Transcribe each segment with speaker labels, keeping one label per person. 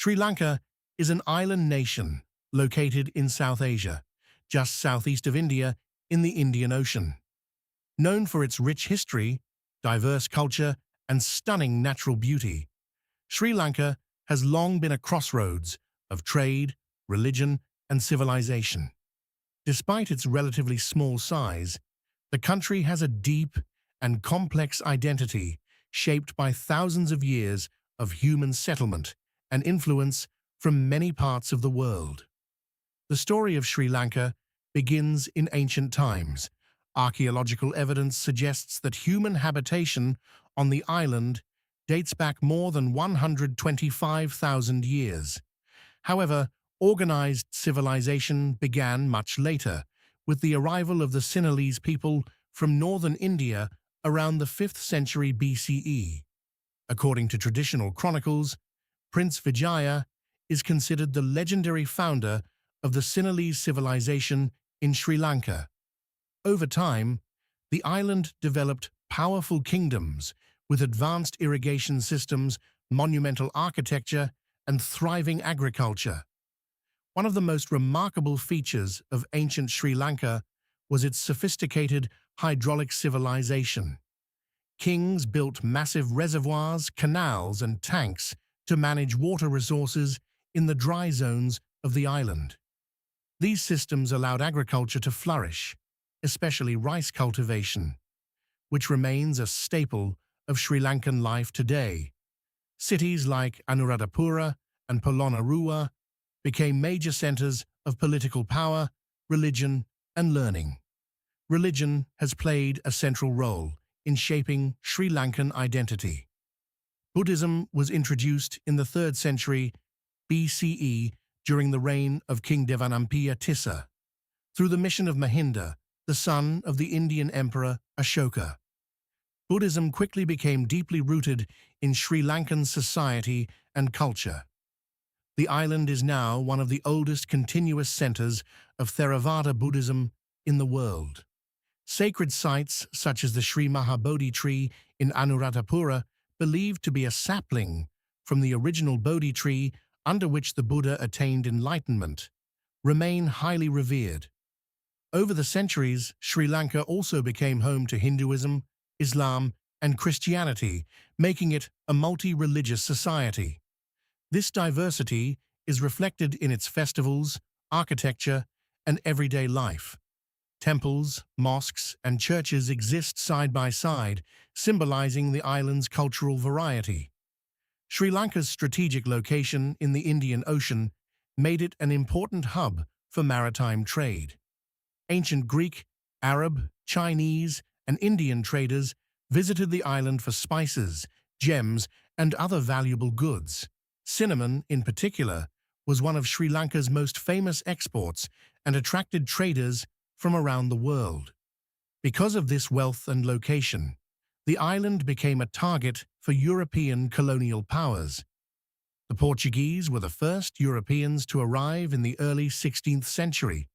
Speaker 1: Sri Lanka is an island nation located in South Asia, just southeast of India in the Indian Ocean. Known for its rich history, diverse culture, and stunning natural beauty, Sri Lanka has long been a crossroads of trade, religion, and civilization. Despite its relatively small size, the country has a deep and complex identity shaped by thousands of years of human settlement and influence from many parts of the world. The story of Sri Lanka begins in ancient times. Archaeological evidence suggests that human habitation on the island dates back more than 125,000 years. However, organized civilization began much later, with the arrival of the Sinhalese people from northern India around the 5th century BCE. According to traditional chronicles, Prince Vijaya is considered the legendary founder of the Sinhalese civilization in Sri Lanka. Over time, the island developed powerful kingdoms with advanced irrigation systems, monumental architecture, and thriving agriculture. One of the most remarkable features of ancient Sri Lanka was its sophisticated hydraulic civilization. Kings built massive reservoirs, canals, and tanks to manage water resources in the dry zones of the island. These systems allowed agriculture to flourish, especially rice cultivation, which remains a staple of Sri Lankan life today. Cities like Anuradhapura and Polonnaruwa became major centers of political power, religion, and learning. Religion has played a central role in shaping Sri Lankan identity. Buddhism was introduced in the 3rd century BCE during the reign of King Devanampiya Tissa, through the mission of Mahinda, the son of the Indian Emperor Ashoka. Buddhism quickly became deeply rooted in Sri Lankan society and culture. The island is now one of the oldest continuous centers of Theravada Buddhism in the world. Sacred sites such as the Sri Maha Bodhi tree in Anuradhapura, believed to be a sapling from the original Bodhi tree under which the Buddha attained enlightenment, remain highly revered. Over the centuries, Sri Lanka also became home to Hinduism, Islam, and Christianity, making it a multi-religious society. This diversity is reflected in its festivals, architecture, and everyday life. Temples, mosques, and churches exist side by side, symbolizing the island's cultural variety. Sri Lanka's strategic location in the Indian Ocean made it an important hub for maritime trade. Ancient Greek, Arab, Chinese, and Indian traders visited the island for spices, gems, and other valuable goods. Cinnamon, in particular, was one of Sri Lanka's most famous exports and attracted traders from around the world. Because of this wealth and location, the island became a target for European colonial powers. The Portuguese were the first Europeans to arrive in the early 16th century.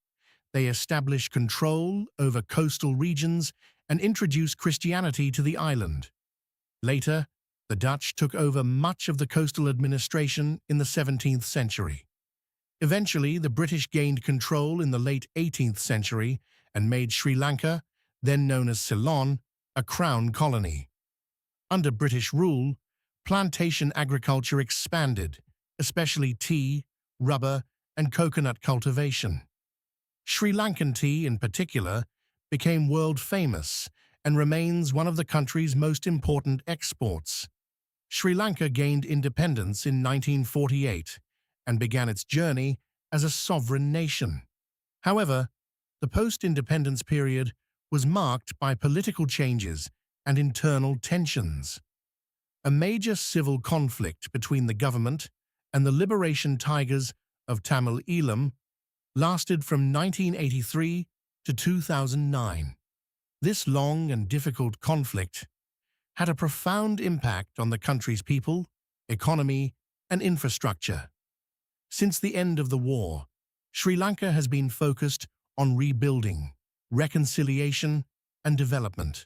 Speaker 1: They established control over coastal regions and introduced Christianity to the island. Later, the Dutch took over much of the coastal administration in the 17th century. Eventually, the British gained control in the late 18th century and made Sri Lanka, then known as Ceylon, a crown colony. Under British rule, plantation agriculture expanded, especially tea, rubber, and coconut cultivation. Sri Lankan tea, in particular, became world famous and remains one of the country's most important exports. Sri Lanka gained independence in 1948 and began its journey as a sovereign nation. However, the post-independence period was marked by political changes and internal tensions. A major civil conflict between the government and the liberation tigers of Tamil Eelam lasted from 1983 to 2009. This long and difficult conflict had a profound impact on the country's people, economy, and infrastructure. Since the end of the war, Sri Lanka has been focused on rebuilding, reconciliation, and development.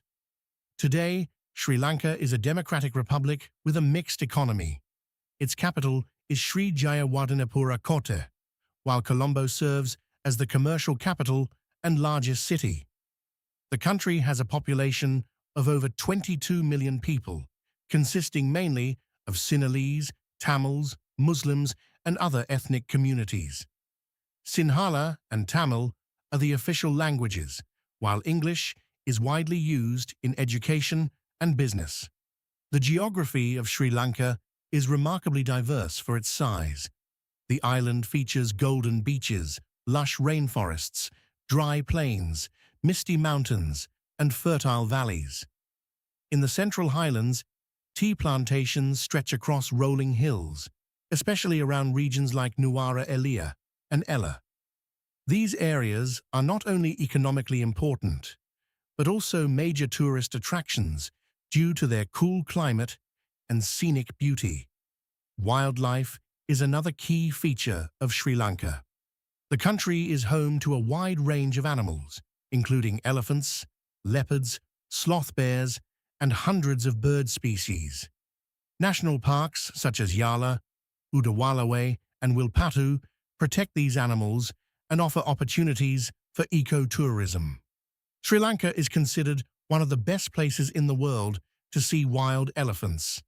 Speaker 1: Today, Sri Lanka is a democratic republic with a mixed economy. Its capital is Sri Jayawardenepura Kotte, while Colombo serves as the commercial capital and largest city. The country has a population of over 22 million people, consisting mainly of Sinhalese, Tamils, Muslims, and other ethnic communities. Sinhala and Tamil are the official languages, while English is widely used in education and business. The geography of Sri Lanka is remarkably diverse for its size. The island features golden beaches, lush rainforests, dry plains, misty mountains, and fertile valleys. In the Central Highlands, tea plantations stretch across rolling hills, especially around regions like Nuwara Eliya and Ella. These areas are not only economically important, but also major tourist attractions due to their cool climate and scenic beauty. Wildlife is another key feature of Sri Lanka. The country is home to a wide range of animals, including elephants, leopards, sloth bears, and hundreds of bird species. National parks such as Yala, Udawalawe, and Wilpatu protect these animals and offer opportunities for ecotourism. Sri Lanka is considered one of the best places in the world to see wild elephants.